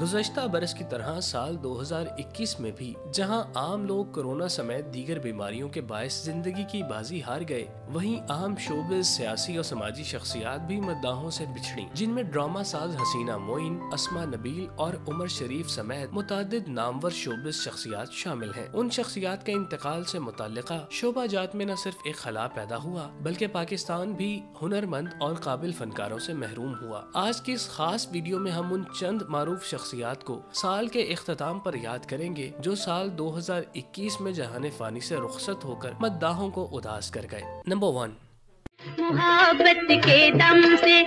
गुज़श्ता बरस की तरह साल 2021 में भी जहां आम लोग कोरोना समेत दीगर बीमारियों के बायस जिंदगी की बाजी हार गए, वहीं आम शोबिज़, सियासी और समाजी शख्सियात भी मद्दाहों से बिछड़ी, जिनमें ड्रामा साज हसीना मोइन, अस्मा नबील और उमर शरीफ समेत मुतादिद नामवर शोबिज़ शख्सियात शामिल हैं। उन शख्सियात के इंतकाल से मुतल्लिका शोबा जात में न सिर्फ एक खला पैदा हुआ, बल्कि पाकिस्तान भी हुनरमंद और काबिल फनकारों से महरूम हुआ। आज की इस खास वीडियो में हम उन चंद मारूफ शख्सियात को साल के इख्तिताम पर याद करेंगे जो साल 2021 में जहाने फानी से रुखसत होकर मद्दाहों को उदास कर गए। नंबर 1, मोहब्बत के दम से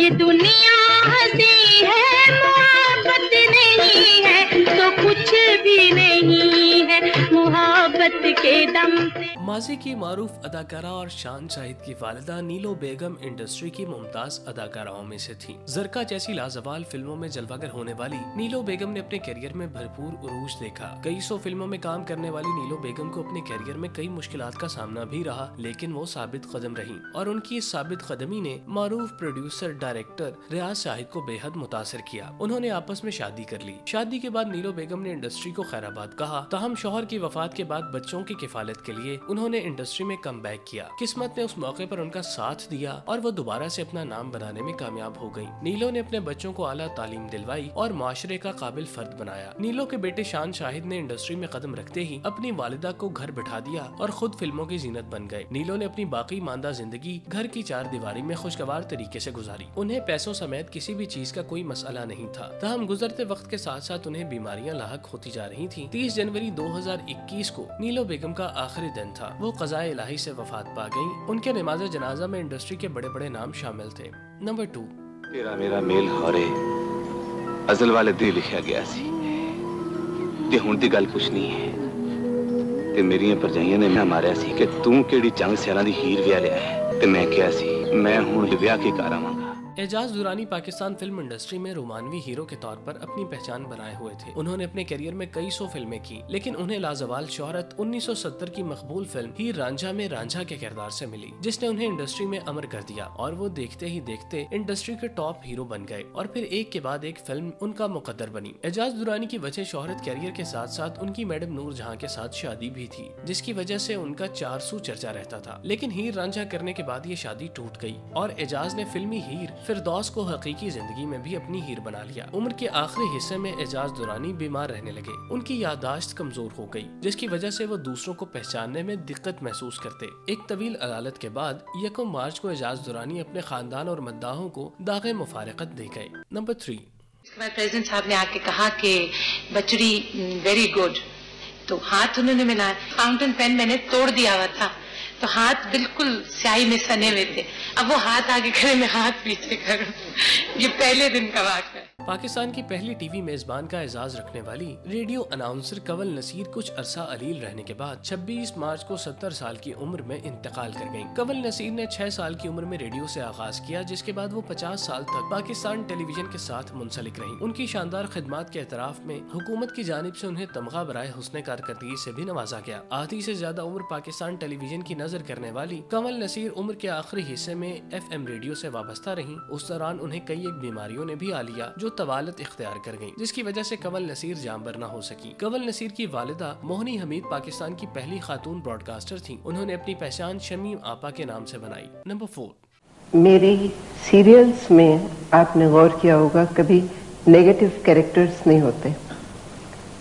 ये दुनिया हंसी है, मोहब्बत नहीं है तो कुछ भी नहीं है, मोहब्बत के दम से। माजी की मारूफ अदाकारा और शान शाहिद की वालिदा नीलो बेगम इंडस्ट्री की मुमताज अदाकाराओं में से थीं। जरका जैसी लाजवाल फिल्मों में जलवागर होने वाली नीलो बेगम ने अपने करियर में भरपूर उरूज देखा। कई सौ फिल्मों में काम करने वाली नीलो बेगम को अपने करियर में कई मुश्किलात का सामना भी रहा, लेकिन वो साबित कदम रही और उनकी इस साबित कदमी ने मारूफ प्रोड्यूसर डायरेक्टर रियाज शाहिद को बेहद मुतासिर किया। उन्होंने आपस में शादी कर ली। शादी के बाद नीलो बेगम ने इंडस्ट्री को खैराबाद कहा, ताहम शौहर की वफात के बाद बच्चों की किफालत के लिए उन्होंने इंडस्ट्री में कम बैक किया। किस्मत ने उस मौके पर उनका साथ दिया और वो दोबारा से अपना नाम बनाने में कामयाब हो गयी। नीलो ने अपने बच्चों को आला तालीम दिलवाई और माशरे का काबिल फर्द बनाया। नीलो के बेटे शान शाहिद ने इंडस्ट्री में कदम रखते ही अपनी वालिदा को घर बिठा दिया और खुद फिल्मों की जीनत बन गए। नीलो ने अपनी बाकी मानदा जिंदगी घर की चार दीवारी में खुशगवार तरीके से गुजारी। उन्हें पैसों समेत किसी भी चीज का कोई मसला नहीं था। ताहम गुजरते वक्त के साथ साथ उन्हें बीमारियां लाहक होती जा रही थीं। 30 जनवरी 2021 को नीलो बेगम का आखिरी दिन था। वो क़ज़ाए इलाही से वफात पा गयी। उनके नमाज़े जनाजा में इंडस्ट्री के बड़े बड़े नाम शामिल थे। नंबर 2, तेरा मेरा मेल होरे अजल वाले दिल लिखा गया सी ते हुण दी गल कुछ नहीं है ते मेरियां भरजाइयां ने मैं मारिया सी कि तू केड़ी चंग सियारां दी हीर विआह लिया है ते मैं क्या सी मैं हुण विआह के कर आवांगा। एजाज दुरानी पाकिस्तान फिल्म इंडस्ट्री में रोमानवी हीरो के तौर पर अपनी पहचान बनाए हुए थे। उन्होंने अपने करियर में कई सौ फिल्में की, लेकिन उन्हें लाजवाल शोहरत 1970 की मकबूल फिल्म हीर रांझा में रांझा के किरदार से मिली, जिसने उन्हें इंडस्ट्री में अमर कर दिया और वो देखते ही देखते इंडस्ट्री के टॉप हीरो बन गए और फिर एक के बाद एक फिल्म उनका मुकद्दर बनी। एजाज दुरानी की वजह शोहरत करियर के साथ साथ उनकी मैडम नूर जहां के साथ शादी भी थी, जिसकी वजह से उनका 400 चर्चा रहता था। लेकिन हीर रांझा करने के बाद ये शादी टूट गई और एजाज ने फिल्मी हीर फिरदौस को हकीकी जिंदगी में भी अपनी हीर बना लिया। उम्र के आखिरी हिस्से में एजाज दुरानी बीमार रहने लगे। उनकी याददाश्त कमजोर हो गई, जिसकी वजह से वो दूसरों को पहचानने में दिक्कत महसूस करते। एक तवील अदालत के बाद 1 मार्च को एजाज दुरानी अपने खानदान और मद्दाहों को दागे मुफारकत दे गए। नंबर 3, इसके बाद प्रेसिडेंट साहब ने आके कहा कि बचड़ी वेरी गुड, तो हाथ उन्होंने मिलाया। फाउंटेन पेन मैंने तोड़ दिया हुआ था तो हाथ बिल्कुल स्याही में सने हुए थे। अब वो हाथ आगे करे, मैं हाथ पीछे करूं। ये पहले दिन का वाक़या है। पाकिस्तान की पहली टीवी मेजबान का एजाज रखने वाली रेडियो अनाउंसर कंवल नसीर कुछ अरसा अलील रहने के बाद 26 मार्च को 70 साल की उम्र में इंतकाल कर गयी। कंवल नसीर ने 6 साल की उम्र में रेडियो से आगाज किया, जिसके बाद वो 50 साल तक पाकिस्तान टेलीविजन के साथ मुंसलिक रही। उनकी शानदार खिदमात के एतराफ में हुकूमत की जानिब से उन्हें तमगा बराए हुस्ने कारकर्दगी से भी नवाजा गया। आधी से ज्यादा उम्र पाकिस्तान टेलीविजन की नजर करने वाली कंवल नसीर उम्र के आखिरी हिस्से में FM रेडियो से वाबस्ता रही। उस दौरान उन्हें कई एक बीमारियों ने भी आ लिया जो तवालत इख्तियार कर गयी, जिसकी वजह से कंवल नसीर जांबर न हो सकी। कंवल नसीर की वालिदा मोहनी हमीद पाकिस्तान की पहली खातून ब्रॉडकास्टर थीं। उन्होंने अपनी पहचान शमीम आपा के नाम से बनाई। नंबर 4, मेरे सीरियल्स में आपने गौर किया होगा कभी नेगेटिव कैरेक्टर्स नहीं होते,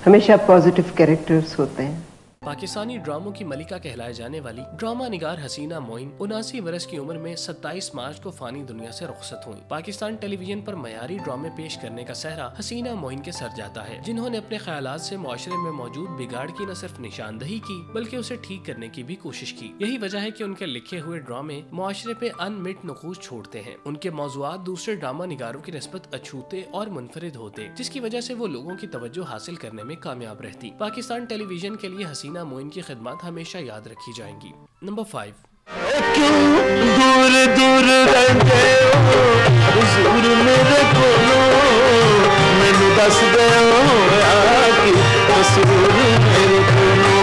हमेशा पॉजिटिव कैरेक्टर्स होते हैं। पाकिस्तानी ड्रामों की मलिका कहलाए जाने वाली ड्रामा निगार हसीना मोइन 79 वर्ष की उम्र में 27 मार्च को फानी दुनिया से रुखसत हुई। पाकिस्तान टेलीविजन पर मयारी ड्रामे पेश करने का सहरा हसीना मोइन के सर जाता है, जिन्होंने अपने ख्यालात से मुआशरे में मौजूद बिगाड़ की न सिर्फ निशानदही की बल्कि उसे ठीक करने की भी कोशिश की। यही वजह है कि उनके लिखे हुए ड्रामे मुआशरे पे अनमिट नकूश छोड़ते हैं। उनके मौज़ूआत दूसरे ड्रामा निगारों की निस्बत अछूते और मुनफरिद होते, जिसकी वजह से वो लोगों की तवज्जो हासिल करने में कामयाब रहती। पाकिस्तान टेलीविजन के लिए हसीना मोइन की खिदमत हमेशा याद रखी जाएंगी। नंबर 5, क्यों दूर दूर रहते हो हुजूर मेरे कोलों, मैनू दस दे कि कसूर मेरे कोलों,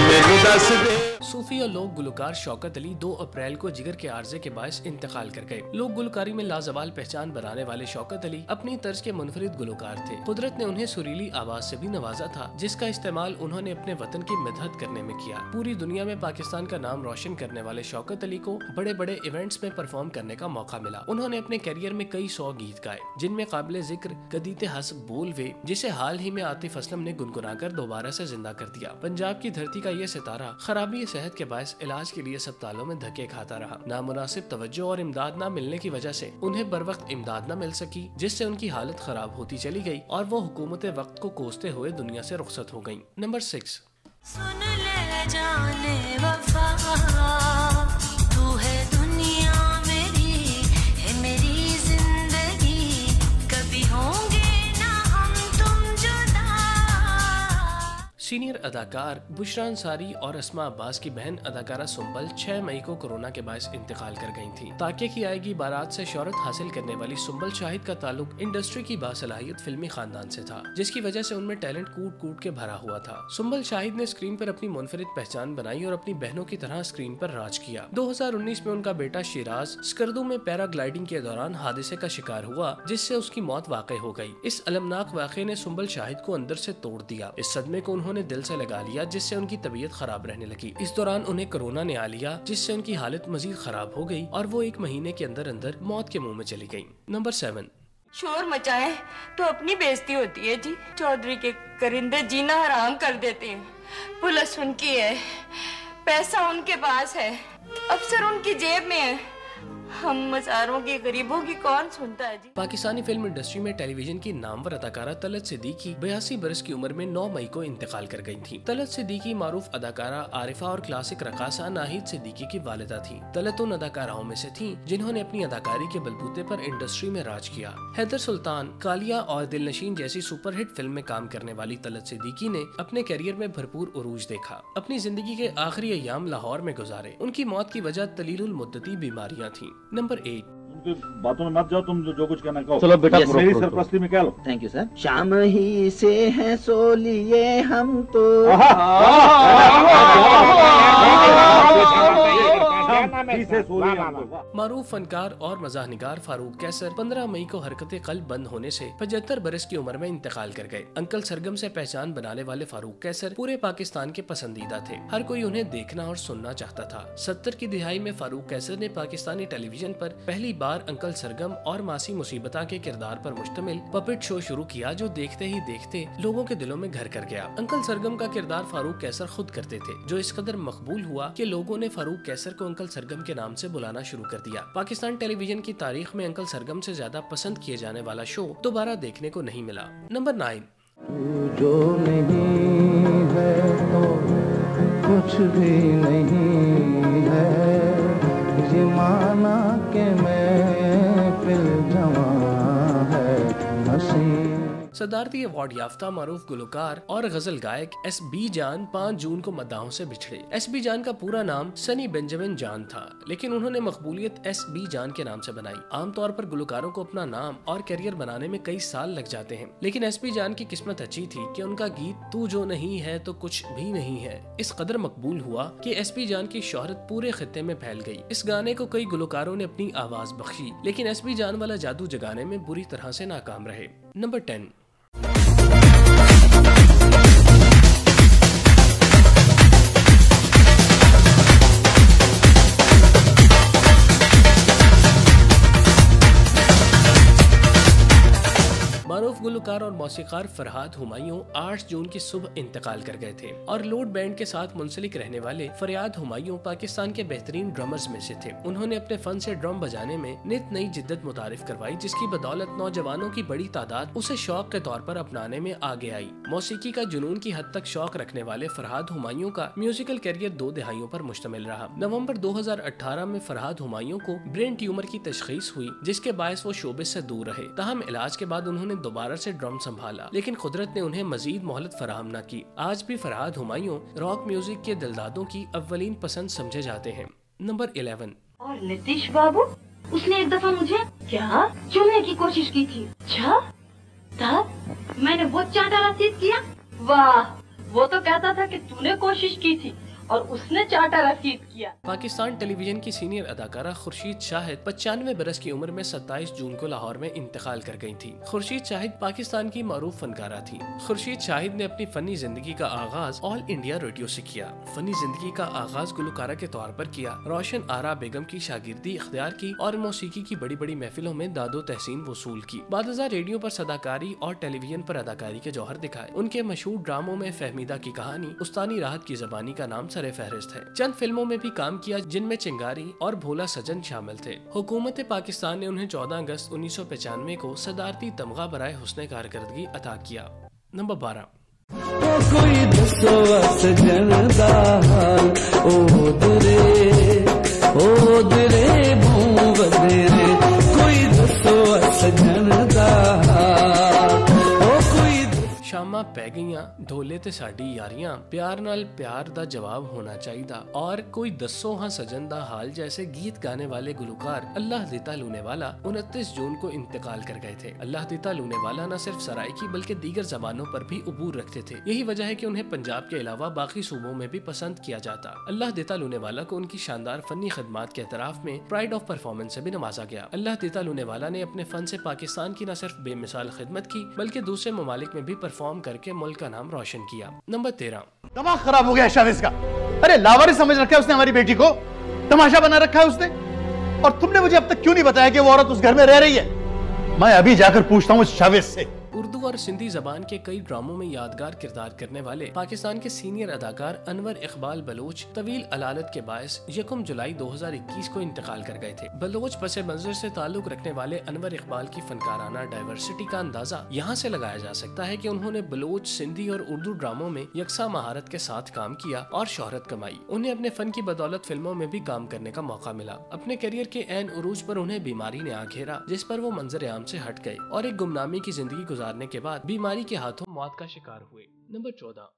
मैनू दस दे। सूफी और लोक गुलकार शौकत अली 2 अप्रैल को जिगर के आर्जे के बायस इंतकाल कर गए। लोक गुलकारी में लाजवाल पहचान बनाने वाले शौकत अली अपनी तर्ज के मुनफरिद गुलकार थे। कुदरत ने उन्हें सुरीली आवाज से भी नवाजा था, जिसका इस्तेमाल उन्होंने अपने वतन की मदद करने में किया। पूरी दुनिया में पाकिस्तान का नाम रोशन करने वाले शौकत अली को बड़े बड़े इवेंट्स में परफॉर्म करने का मौका मिला। उन्होंने अपने करियर में कई 100 गीत गाए, जिनमें काबिले जिक्र गदीते हस्ब बोल वे, जिसे हाल ही में आतिफ असलम ने गुनगुनाकर दोबारा से जिंदा कर दिया। पंजाब की धरती का ये सितारा खराबी सेहत के बायस इलाज के लिए अस्पतालों में धक्के खाता रहा। नामुनासिब तवज्जो और इमदाद न मिलने की वजह से उन्हें बर वक्त इमदाद न मिल सकी, जिससे उनकी हालत खराब होती चली गई और वो हुकूमत वक्त को कोसते हुए दुनिया से रुखसत हो गयी। नंबर 6। सुन ले जाने वफा, तू है दुनिया मेरी, है मेरी जिंदगी, कभी होंगे ना हम तुम जुदा। सीनियर अदाकार बुशरा अंसारी और अस्मा अब्बास की बहन अदाकारा सुंबल 6 मई को कोरोना के बायस इंतकाल कर गई थी। ताकि की आएगी बारात से शोहरत हासिल करने वाली सुंबल शाहिद का ताल्लुक इंडस्ट्री की बासलाहियत फिल्मी खानदान से था, जिसकी वजह से उनमें टैलेंट कूट कूट के भरा हुआ था। सुंबल शाहिद ने स्क्रीन पर अपनी मुनफरिद पहचान बनाई और अपनी बहनों की तरह स्क्रीन पर राज किया। 2019 में उनका बेटा शिराज स्कर्दू में पैराग्लाइडिंग के दौरान हादसे का शिकार हुआ, जिससे उसकी मौत वाकई हो गई। इस अलमनाक वाक़े ने सुंबल शाहिद को अंदर से तोड़ दिया। इस सदमे को उन्होंने दिल से लगा लिया, जिससे उनकी तबीयत खराब रहने लगी। इस दौरान उन्हें कोरोना ने आ लिया, जिससे उनकी हालत मजीद खराब हो गई और वो 1 महीने के अंदर अंदर मौत के मुंह में चली गयी। नंबर 7। शोर मचाए तो अपनी बेइज्जती होती है जी। चौधरी के करिंदे जीना हराम कर देते हैं। पुलिस उनकी है, पैसा उनके पास है, अफसर उनकी जेब में है। हम मज़ारों की गरीबों की कौन सुनता है जी। पाकिस्तानी फिल्म इंडस्ट्री में टेलीविजन की नामवर अदाकारा तलत सिद्दीकी 82 बरस की उम्र में 9 मई को इंतकाल कर गई थी। तलत सिद्दीकी मारूफ अदाकारा आरिफा और क्लासिक रकासा नाहिद सिद्दीकी की वालिदा थी। तलत उन अदाकाराओं में से थी जिन्होंने अपनी अदाकारी के बलबूते पर इंडस्ट्री में राज किया। हैदर सुल्तान, कालिया और दिलनशीन जैसी सुपरहिट फिल्म में काम करने वाली तलत सिद्दीकी ने अपने करियर में भरपूर उरूज देखा। अपनी जिंदगी के आखिरी अय्याम लाहौर में गुजारे। उनकी मौत की वजह तलीलुल मुद्दती बीमारियां थी। नंबर 8। उनकी बातों में मत जाओ, तुम जो कुछ कहना कहो। चलो बेटा, मेरी सरपरस्ती में क्या लो। Thank you sir. शाम ही से है सो लिए हम तो। मारूफ फनकार और मज़ाहनिगार फारूक कैसर 15 मई को हरकत कल्ब बंद होने से 75 बरस की उम्र में इंतकाल कर गए। अंकल सरगम से पहचान बनाने वाले फारूक कैसर पूरे पाकिस्तान के पसंदीदा थे। हर कोई उन्हें देखना और सुनना चाहता था। 70 की दिहाई में फारूक कैसर ने पाकिस्तानी टेलीविजन पर पहली बार अंकल सरगम और मासी मुसीबता के किरदार पर मुश्तमिल पपेट शो शुरू किया, जो देखते ही देखते लोगों के दिलों में घर कर गया। अंकल सरगम का किरदार फारूक कैसर खुद करते थे, जो इस कदर मकबूल हुआ कि लोगों ने फारूक कैसर को अंकल सरगम के नाम से बुलाना शुरू कर दिया। पाकिस्तान टेलीविजन की तारीख में अंकल सरगम से ज्यादा पसंद किए जाने वाला शो दोबारा देखने को नहीं मिला। नंबर 9। जो नहीं है तो कुछ भी नहीं है, ये माना के मैं फिर जवां है हसी। सदारती अवार्ड याफ्ता मारूफ गुलकार और गजल गायक एस.बी. जान 5 जून को मद्दाहों से बिछड़े। एस.बी. जान का पूरा नाम सनी बेंजामिन जान था, लेकिन उन्होंने मकबूलियत एस.बी. जान के नाम से बनाई। आमतौर पर गुलकारों को अपना नाम और करियर बनाने में कई साल लग जाते हैं, लेकिन एस.बी. जान की किस्मत अच्छी थी कि उनका गीत तू जो नहीं है तो कुछ भी नहीं है इस कदर मकबूल हुआ कि एस.बी. जान की शोहरत पूरे खित्ते में फैल गई। इस गाने को कई गुलकारों ने अपनी आवाज बख्शी, लेकिन एस.बी. जान वाला जादू जगाने में बुरी तरह से नाकाम रहे। नंबर 10। मारूफ गुलकार और मौसीकार फरहाद हुमायूं 8 जून की सुबह इंतकाल कर गए थे और लोड बैंड के साथ मुंसलिक रहने वाले फरियाद हुमायूं पाकिस्तान के बेहतरीन ड्रमर्स में से थे। उन्होंने अपने फन से ड्रम बजाने में नित नई जिद्दत मुतारिफ करवाई, जिसकी बदौलत नौजवानों की बड़ी तादाद उसे शौक के तौर पर अपनाने में आगे आई। मौसीकी का जुनून की हद तक शौक रखने वाले फरहाद हुमायूं का म्यूजिकल करियर 2 दहाइयों पर मुश्तमिल रहा। नवंबर 2018 में फरहाद हुमायूं को ब्रेन ट्यूमर की तशखीस हुई, जिसके बायस वो शोबिस से दूर रहे। ताहम इलाज के बाद उन्होंने दोबारा से ड्रम संभाला, लेकिन कुदरत ने उन्हें मजीद मोहलत फराहम न की। आज भी फरहाद हुमायूं रॉक म्यूजिक के दिलदादों की अव्वलीन पसंद समझे जाते हैं। नंबर 11। और नीतीश बाबू, उसने एक दफा मुझे क्या चुनने की कोशिश की थी। अच्छा, तब मैंने वो चांटा रसीद किया। वाह, वो तो कहता था कि तूने कोशिश की थी और उसने चार्टर रसीद किया। पाकिस्तान टेलीविजन की सीनियर अदाकारा खुर्शीद शाहिद 95 बरस की उम्र में 27 जून को लाहौर में इंतकाल कर गई थी। खुर्शीद शाहिद पाकिस्तान की मारूफ फनकारा थी। खुर्शीद शाहिद ने अपनी फनी जिंदगी का आगाज ऑल इंडिया रेडियो से किया। फनी जिंदगी का आगाज गुलकारा के तौर पर किया। रोशन आरा बेगम की शागिर्दी इख्तियार की और मौसीकी की बड़ी बड़ी महफिलों में दादो तहसीन वसूल की। बादशाह रेडियो पर सदाकारी और टेलीविजन पर अदाकारी के जौहर दिखाए। उनके मशहूर ड्रामों में फहमीदा की कहानी, उस्तानी राहत की ज़बानी का नाम सरे फहरिस्त है। चंद फिल्मों में भी काम किया जिनमें चिंगारी और भोला सजन शामिल थे। हुकूमत पाकिस्तान ने उन्हें 14 अगस्त 1995 को सदारती तमगा बराए हुस्ने कारकर्दगी अता किया। नंबर 12। कोई दसो सजनदा हाल ओ दरे बूवदरे कोई दसो सजनदा शामा पै गईयां ढोले ते साडी यारियां प्यार नाल प्यार दा जवाब होना चाहिदा और कोई दसो हाँ सजन दा हाल जैसे गीत गाने वाले गुलकार अल्लाह दिता लूने वाला 29 जून को इंतकाल कर गए थे। अल्लाह दिता लूने वाला न सिर्फ सराइकी बल्कि दीगर जबानों पर भी उबूर रखते थे। यही वजह है कि उन्हें पंजाब के अलावा बाकी सूबों में भी पसंद किया जाता। अल्लाह दिता लूने वाला को उनकी शानदार फनी खदमात के एतराफ में प्राइड ऑफ परफॉर्मेंस से भी नवाजा गया। अल्लाह दिता लूने वाला ने अपने फन से पाकिस्तान की न सिर्फ बेमिसाल खिदमत की बल्कि दूसरे ममालिक में भी परफॉर्म करके मुल्क का नाम रोशन किया। नंबर 13। दिमाग खराब हो गया शाविज का। अरे लावारिस समझ रखा है उसने हमारी बेटी को, तमाशा बना रखा है उसने। और तुमने मुझे अब तक क्यों नहीं बताया कि वो औरत उस घर में रह रही है? मैं अभी जाकर पूछता हूँ शाविज से। उर्दू और सिंधी जबान के कई ड्रामों में यादगार किरदार करने वाले पाकिस्तान के सीनियर अदाकार अनवर इकबाल बलोच तवील अलालत के बायस 1 जुलाई 2021 को इंतकाल कर गए थे। बलोच पसे मंजर से ताल्लुक रखने वाले अनवर इकबाल की फनकाराना डाइवर्सिटी का अंदाजा यहाँ से लगाया जा सकता है कि उन्होंने बलोच, सिंधी और उर्दू ड्रामों में यकसा महारत के साथ काम किया और शोहरत कमाई। उन्हें अपने फन की बदौलत फिल्मों में भी काम करने का मौका मिला। अपने करियर के ऐन उरूज पर उन्हें बीमारी ने आ घेरा जिस पर वो मंजर आम से हट गए और एक गुमनामी की जिंदगी गुजारने के बाद बीमारी के हाथों मौत का शिकार हुए। नंबर 14।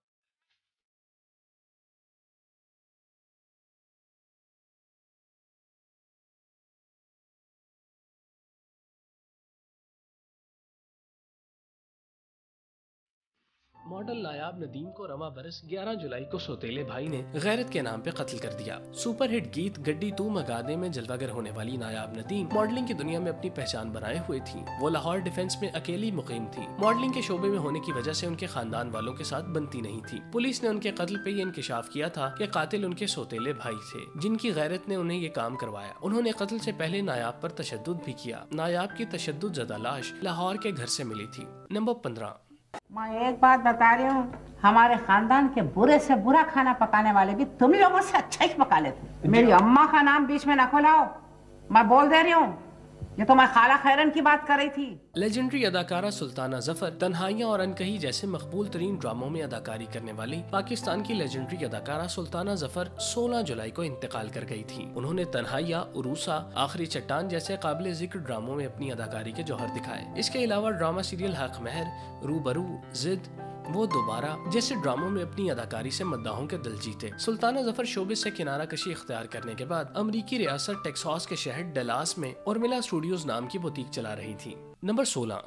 मॉडल नायाब नदीम को रवा बरस 11 जुलाई को सौतेले भाई ने गैरत के नाम पे कत्ल कर दिया। सुपरहिट गीत गड्डी तू मगादे में जलवागर होने वाली नायाब नदीम मॉडलिंग की दुनिया में अपनी पहचान बनाए हुए थी। वो लाहौर डिफेंस में अकेली मुकीम थी। मॉडलिंग के शोबे में होने की वजह से उनके खानदान वालों के साथ बनती नहीं थी। पुलिस ने उनके कत्ल पे ये इंकशाफ किया था कि कातिल उनके सौतेले भाई थे जिनकी गैरत ने उन्हें ये काम करवाया। उन्होंने कत्ल से पहले नायाब पर तशद्दुद भी किया। नायाब की तशद्दुद ज़दा लाश लाहौर के घर से मिली थी। नंबर 15। मैं एक बात बता रही हूँ, हमारे खानदान के बुरे से बुरा खाना पकाने वाले भी तुम लोगों से अच्छा ही पका लेते। मेरी अम्मा का नाम बीच में न खोलाओ, मैं बोल दे रही हूँ। ये तो मैं खाला खैरन की बात कर रही थी। लेजेंडरी अदाकारा सुल्ताना जफर तन्हाइयां और अनकही जैसे मकबूल तरीन ड्रामों में अदाकारी करने वाली पाकिस्तान की लेजेंडरी अदाकारा सुल्ताना जफर 16 जुलाई को इंतकाल कर गई थी। उन्होंने तन्हाइया, उरूसा, आखिरी चट्टान जैसे काबिल जिक्र ड्रामों में अपनी अदाकारी के जौहर दिखाए। इसके अलावा ड्रामा सीरियल हक महर, रूबरू, जिद, वो दोबारा जैसे ड्रामों में अपनी अदाकारी से मद्दाहों के दिल जीते। सुल्ताना जफर शोबिस से किनारा कशी इख्तियार करने के बाद अमरीकी रियासत टेक्सास के शहर डलास में उर्मिला स्टूडियोज नाम की बुटीक चला रही थी। नंबर 16।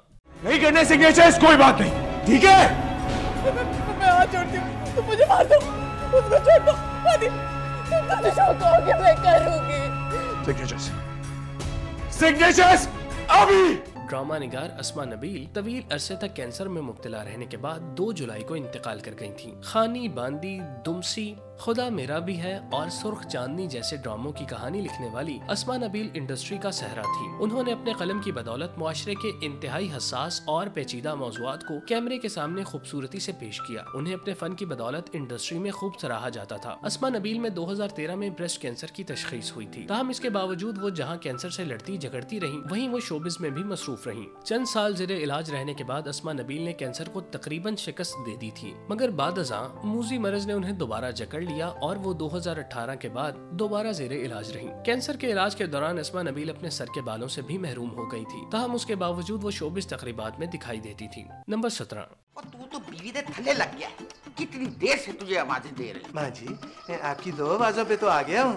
नहीं करने सिग्नेचर्स कोई बात नहीं, ठीक है? मैं हाथ जोड़ती हूँ, तुम मुझे मार दो, उसको छोड़ दो, तुम जो कहोगे मैं करूँगी। सिग्नेचर्स अभी। ड्रामा निगार अस्मा नबील तवील अरसे तक कैंसर में मुब्तला रहने के बाद 2 जुलाई को इंतकाल कर गई थी। खानी, बांदी, दुमसी, खुदा मेरा भी है और सुर्ख चांदनी जैसे ड्रामों की कहानी लिखने वाली अस्मा नबील इंडस्ट्री का सहरा थी। उन्होंने अपने कलम की बदौलत मुआशरे के इंतहाई हसास और पेचीदा मौज़ूआत को कैमरे के सामने खूबसूरती से पेश किया। उन्हें अपने फन की बदौलत इंडस्ट्री में खूब सराहा जाता था। अस्मा नबील में 2013 में ब्रेस्ट कैंसर की तशखीस हुई थी। ताहम इसके बावजूद वो जहाँ कैंसर से लड़ती झगड़ती रही, वहीं वो शोबिस में भी मसरूफ रही। चंद साल ज़ेरे इलाज रहने के बाद अस्मा नबील ने कैंसर को तकरीबन शिकस्त दे दी थी, मगर बाद अज़ां मूजी मरज ने उन्हें दोबारा जकड़ लिया और वो 2018 के बाद दोबारा ज़ेरे इलाज रही। कैंसर के इलाज के दौरान अस्मा नबील अपने सर के बालों से भी महरूम हो गई थी। ताहम उसके बावजूद वो शोबिस तकरीबात में दिखाई देती थी। नंबर 17। और तू तो बीवी दे थल्ले लग गया है। कितनी देर से तुझे आवाजें दे रही। माँ जी आपकी 2 आवाजों पे तो आ गया हूँ।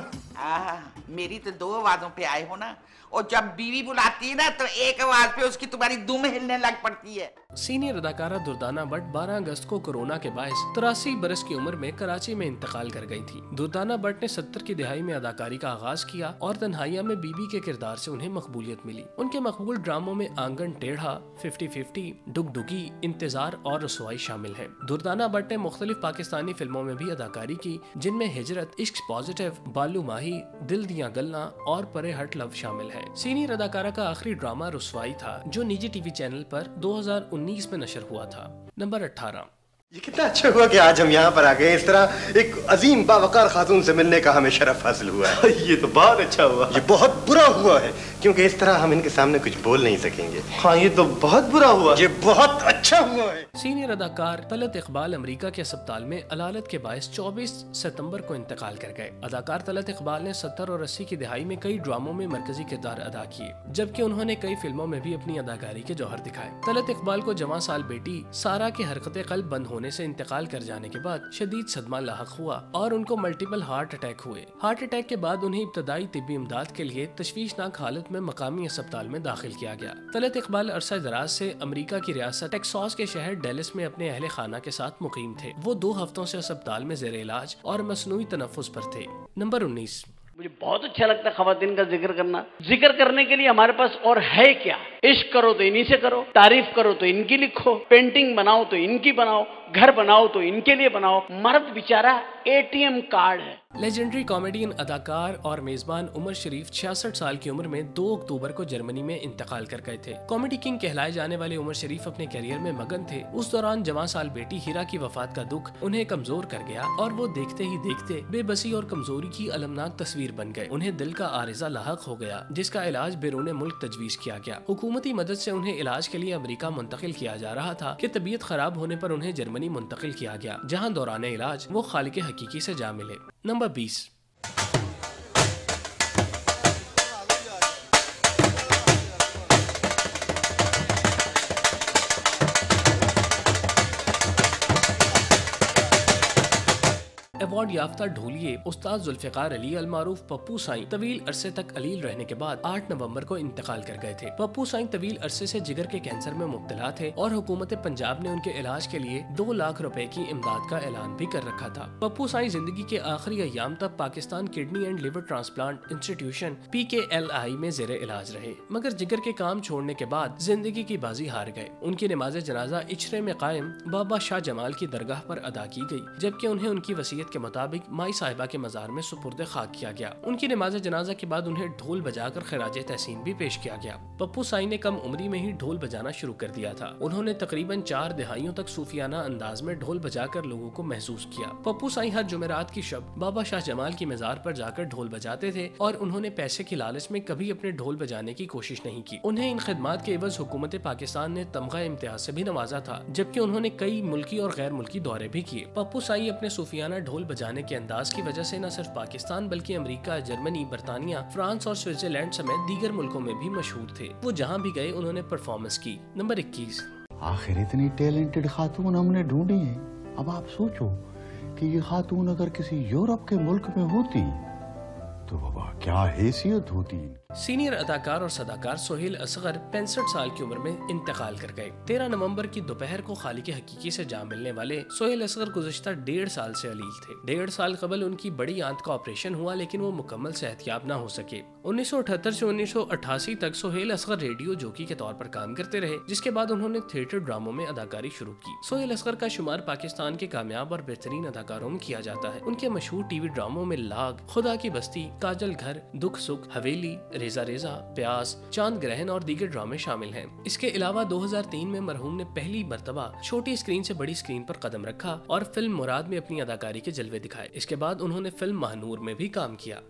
मेरी तो 2 आवाजों पे आए हो ना, और जब बीवी बुलाती है ना तो एक आवाज पे उसकी तुम्हारी दुम हिलने लग पड़ती है। सीनियर अदाकारा दुर्दाना भट्ट 12 अगस्त को कोरोना के बायस 83 बरस की उम्र में कराची में इंतकाल कर गई थी। दुर्दाना भट्ट ने 70 की दिहाई में अदाकारी का आगाज किया और तन्हाइया में बीबी के किरदार से उन्हें मकबूलियत मिली। उनके मकबूल ड्रामों में आंगन टेढ़ा, 50-50, डुगडुगी, इंतजार और रसवाई शामिल है। दुर्दाना भट्ट ने मुख्तलिफ पाकिस्तानी फिल्मों में भी अदाकारी की, जिनमें हिजरत, इश्क पॉजिटिव, बालू माही, दिल दिया गलना और परे हट लव शामिल है। सीनियर अदाकारा का आखिरी ड्रामा रुसवाई था, जो निजी टीवी चैनल पर 2019 में नशर हुआ था। नंबर 18। ये कितना अच्छा हुआ कि आज हम यहाँ पर आ गए। इस तरह एक अजीम बावकार खातून से मिलने का हमें शरफ हासिल हुआ है। ये तो बहुत अच्छा हुआ। ये बहुत बुरा हुआ है, क्योंकि इस तरह हम इनके सामने कुछ बोल नहीं सकेंगे। हाँ ये तो बहुत बुरा हुआ। ये बहुत अच्छा हुआ है। सीनियर अदाकार तलत इकबाल अमेरिका के अस्पताल में अलालत के बायस 24 सितंबर को इंतकाल कर गए। अदाकार तलत इकबाल ने 70 और 80 की दिहाई में कई ड्रामों में मरकजी किरदार अदा किए, जबकि उन्होंने कई फिल्मों में भी अपनी अदाकारी के जौहर दिखाए। तलत इकबाल को जवां साल बेटी सारा की हरकतें कल्ब बंद होने से इंतकाल कर जाने के बाद शदीद सदमा लाहक हुआ और उनको मल्टीपल हार्ट अटैक हुए। हार्ट अटैक के बाद उन्हें इब्तदाई तिब्बी इमदाद के लिए तशवीशनाक हालत में मकामी अस्पताल में दाखिल किया गया। तलत इकबाल अरसा दराज से अमेरिका की रियासत टेक्सास के शहर डेलिस में अपने अहले खाना के साथ मुकीम थे। वो 2 हफ्तों से अस्पताल में जेर इलाज और मसनूई तनफ्फुस पर थे। नंबर 19। मुझे बहुत अच्छा लगता है खवातीन का जिक्र करना। जिक्र करने के लिए हमारे पास और है क्या? इश्क करो तो इन्हीं से करो, तारीफ करो तो इनकी लिखो, पेंटिंग बनाओ तो इनकी बनाओ, घर बनाओ तो इनके लिए बनाओ। मर्द बेचारा ATM कार्ड है। लेजेंडरी कॉमेडियन, अदाकार और मेजबान उमर शरीफ 66 साल की उम्र में 2 अक्टूबर को जर्मनी में इंतकाल कर गए थे। कॉमेडी किंग कहलाए जाने वाले उमर शरीफ अपने करियर में मगन थे। उस दौरान जवां साल बेटी हीरा की वफात का दुख उन्हें कमजोर कर गया और वो देखते ही देखते बेबसी और कमजोरी की अलमनाक तस्वीर बन गए। उन्हें दिल का आरिजा लाहक हो गया, जिसका इलाज बैरून मुल्क तजवीज किया गया। हुकूमती मदद से उन्हें इलाज के लिए अमेरिका मुंतकिल किया जा रहा था कि तबीयत खराब होने पर उन्हें जर्मनी मुंतकिल किया गया, जहाँ दौरान इलाज वो खालिक हकीकी से जा मिले। नंबर 20। अवार्ड याफ्ता ढोलिए उस्ताद जुल्फिकार अली अलमारूफ पप्पू साईं तवील अरसे तक अलील रहने के बाद 8 नवंबर को इंतकाल कर गए थे। पप्पू साईं तवील अरसे से जिगर के कैंसर में मुब्तला थे और हुकूमत पंजाब ने उनके इलाज के लिए 2 लाख रुपए की इमदाद का ऐलान भी कर रखा था। पप्पू साईं जिंदगी के आखिरी अयाम तक Pakistan kidney and liver transplant institution PKLI में जेर इलाज रहे, मगर जिगर के काम छोड़ने के बाद जिंदगी की बाजी हार गए। उनकी नमाज जनाजा इचरे में कायम बाबा शाह जमाल की दरगाह पर अदा की गई, जबकि उन्हें उनकी वसीयत के मुताबिक माई साहिबा के मजार में सुपुर्द खाक किया गया। उनकी नमाज जनाजा के बाद उन्हें ढोल बजाकर खराज तहसीन भी पेश किया गया। पप्पू साईं ने कम उम्री में ही ढोल बजाना शुरू कर दिया था। उन्होंने तकरीबन 4 दहाइयों तक सूफियाना अंदाज में ढोल बजाकर लोगों को महसूस किया। पप्पू साईं हर जुमेरात की शब बाबा शाह जमाल की मजार पर जाकर ढोल बजाते थे और उन्होंने पैसे की लालच में कभी अपने ढोल बजाने की कोशिश नहीं की। उन्हें इन खिदमात के एवज हुकूमत पाकिस्तान ने तमगा इम्तियाज से भी नवाजा था, जबकि उन्होंने कई मुल्की और गैर मुल्की दौरे भी किए। पप्पू साईं अपने सूफियाना ढोल बजाने के अंदाज की वजह से न सिर्फ पाकिस्तान बल्कि अमेरिका, जर्मनी, बरतानिया, फ्रांस और स्विट्जरलैंड समेत दीगर मुल्कों में भी मशहूर थे। वो जहाँ भी गए उन्होंने परफॉर्मेंस की। नंबर 21। आखिर इतनी टैलेंटेड खातून हमने ढूंढी है। अब आप सोचो कि ये खातून अगर किसी यूरोप के मुल्क में होती तो बाबा क्या हैसियत होती। सीनियर अदाकार और सदाकार सोहेल असगर 65 साल की उम्र में इंतकाल कर गए। 13 नवंबर की दोपहर को खालिक हकीकी से जा मिलने वाले सोहेल असगर गुज़श्ता 1.5 साल से अलील थे। 1.5 साल कबल उनकी बड़ी आंत का ऑपरेशन हुआ, लेकिन वो मुकम्मल सेहतयाब न हो सके। 1978 से 1988 तक सोहेल असगर रेडियो जॉकी के तौर पर काम करते रहे, जिसके बाद उन्होंने थिएटर ड्रामों में अदाकारी शुरू की। सोहेल असगर का शुमार पाकिस्तान के कामयाब और बेहतरीन अदाकारों में किया जाता है। उनके मशहूर टीवी ड्रामों में लाग, खुदा की बस्ती, काजल घर, दुख सुख, हवेली, रेजा रेजा, प्यास, चांद ग्रहण और दीगर ड्रामे शामिल हैं। इसके अलावा 2003 में मरहूम ने पहली मर्तबा छोटी स्क्रीन से बड़ी स्क्रीन पर कदम रखा और फिल्म मुराद में अपनी अदाकारी के जलवे दिखाए। इसके बाद उन्होंने फिल्म महानूर में भी काम किया।